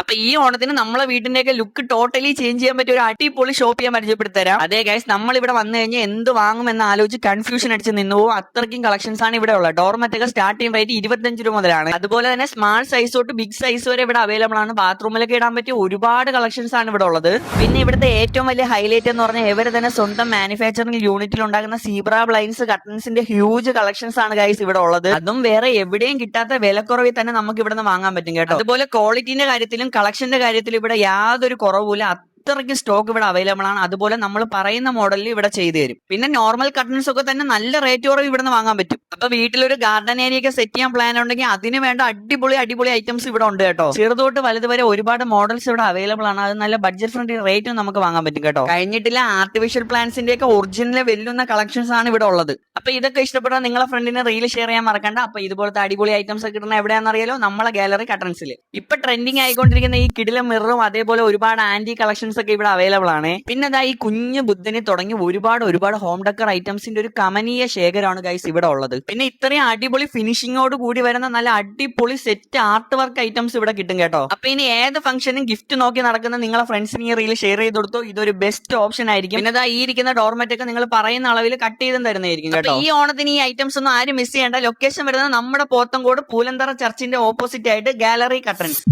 അപ്പൊ ഈ ഓണത്തിന് നമ്മളെ വീട്ടിന്റെയൊക്കെ ലുക്ക് ടോട്ടലി ചേഞ്ച് ചെയ്യാൻ പറ്റിയ ഒരു അടിപൊളി ഷോപ്പ് ഞാൻ പരിചയപ്പെടുത്തരാം. അതേ ഗൈസ്, നമ്മൾ ഇവിടെ വന്നു കഴിഞ്ഞാൽ എന്ത് വാങ്ങുമെന്ന് ആലോചിച്ച് കൺഫ്യൂഷൻ അടിച്ച് നിന്നു പോകും. അത്രയ്ക്കും കളക്ഷൻസ് ആണ് ഇവിടെ ഉള്ളത്. ഡോർമെറ്റൊക്കെ സ്റ്റാർട്ടിംഗ് റേറ്റ് 25 രൂപ മുതലാണ്. അതുപോലെ തന്നെ സ്മാൾ സൈസ് തൊട്ട് ബിഗ് സൈസ് വരെ ഇവിടെ അവൈലബിൾ ആണ്. ബാത്റൂമിലൊക്കെ ഇടാൻ പറ്റിയ ഒരുപാട് കളക്ഷൻസ് ആണ് ഇവിടെ ഉള്ളത്. പിന്നെ ഇവിടുത്തെ ഏറ്റവും വലിയ ഹൈലൈറ്റ് എന്ന് പറഞ്ഞാൽ ഇവർ തന്നെ സ്വന്തം മാനുഫാക്ചറിംഗ് യൂണിറ്റിൽ ഉണ്ടാക്കുന്ന സീബ്ര ബ്ലൈൻഡ്സ് കർട്ടൻസിന്റെ ഹ്യൂജ് കളക്ഷൻസ് ആണ് ഗൈസ് ഇവിടെ ഉള്ളത്. അതും വേറെ എവിടെയും കിട്ടാത്ത വിലക്കുറവിൽ തന്നെ നമുക്ക് ഇവിടെ നിന്ന് വാങ്ങാൻ പറ്റും കേട്ടോ. അതുപോലെ ക്വാളിറ്റിന്റെ കാര്യത്തിലും കളക്ഷന്റെ കാര്യത്തിലും ഇവിടെ യാതൊരു കുറവുമില്ല. അത്രയ്ക്ക് സ്റ്റോക്ക് ഇവിടെ അവൈലബിൾ ആണ്. അതുപോലെ നമ്മൾ പറയുന്ന മോഡലിൽ ഇവിടെ ചെയ്തു തരും. പിന്നെ നോർമൽ കർട്ടൻസ് ഒക്കെ തന്നെ നല്ല റേറ്റ് കുറവ് ഇവിടെ നിന്ന് വാങ്ങാൻ പറ്റും. അപ്പൊ വീട്ടിലൊരു ഗാർഡൻ ഏരിയ ഒക്കെ സെറ്റ് ചെയ്യാൻ പ്ലാൻ ഉണ്ടെങ്കിൽ അതിന് വേണ്ട അടിപൊളി ഐറ്റംസ് ഇവിടെ ഉണ്ട് കേട്ടോ. ചെറുതോട്ട് വലുത് വരെ ഒരുപാട് മോഡൽസ് ഇവിടെ അവൈലബിൾ ആണ്. അത് നല്ല ബഡ്ജറ്റ് ഫ്രണ്ട്ലി റേറ്റും നമുക്ക് വാങ്ങാൻ പറ്റും കേട്ടോ. കഴിഞ്ഞിട്ടില്ല ആർട്ടിഫിഷ്യൽ പ്ലാന്റ്സിന്റെ ഒക്കെ ഒറിജിനൽ വെല്ലുന്ന കളക്ഷൻസ് ആണ് ഇവിടെ ഉള്ളത്. അപ്പൊ ഇതൊക്കെ ഇഷ്ടപ്പെട്ടാൽ നിങ്ങളെ ഫ്രണ്ടിനെ റീൽ ഷെയർ ചെയ്യാൻ മറക്കണ്ട. അപ്പൊ ഇതുപോലത്തെ അടിപൊളി ഐറ്റംസ് ഒക്കെ കിട്ടുന്ന എവിടെയാണെന്നറിയാലോ, നമ്മളെ ഗാലറി കർട്ടൻസിൽ. ഇപ്പൊ ട്രെൻഡിങ് ആയിക്കൊണ്ടിരിക്കുന്ന ഈ കിടിലം മിററും അതേപോലെ ഒരുപാട് ആന്റി കളക്ഷൻസ് ഒക്കെ ഇവിടെ അവൈലബിൾ ആണ്. പിന്നെ ഈ കുഞ്ഞു ബുദ്ധനെ തുടങ്ങി ഒരുപാട് ഹോം ഡെക്കർ ഐറ്റംസിന്റെ ഒരു കമനീയ ശേഖരമാണ് ഗൈസ് ഇവിടെ ഉള്ളത്. പിന്നെ ഇത്രയും അടിപൊളി ഫിനിഷിങ്ങോട് കൂടി വരുന്ന നല്ല അടിപൊളി സെറ്റ് ആർട്ട് വർക്ക് ഐറ്റംസ് ഇവിടെ കിട്ടും കേട്ടോ. അപ്പൊ ഇനി ഏത് ഫംഗ്ഷനും ഗിഫ്റ്റ് നോക്കി നടക്കുന്ന നിങ്ങളെ ഫ്രണ്ട്സിന് ഈ റീൽ ഷെയർ ചെയ്ത് കൊടുത്തോ, ഇതൊരു ബെസ്റ്റ് ഓപ്ഷൻ ആയിരിക്കും. പിന്നെ ഈ ഇരിക്കുന്ന ഡോർമെറ്റ് ഒക്കെ നിങ്ങൾ പറയുന്ന അളവിൽ കട്ട് ചെയ്തും തരുന്നതായിരിക്കും കേട്ടോ. ഈ ഓണത്തിന് ഈ ഐറ്റംസ് ഒന്നും ആരും മിസ് ചെയ്യേണ്ട. ലൊക്കേഷൻ വരുന്നത് നമ്മുടെ പോത്തങ്കോട് പൂലന്തറ ചർച്ചിന്റെ ഓപ്പോസിറ്റ് ആയിട്ട് ഗാലറി കർട്ടൻസ്.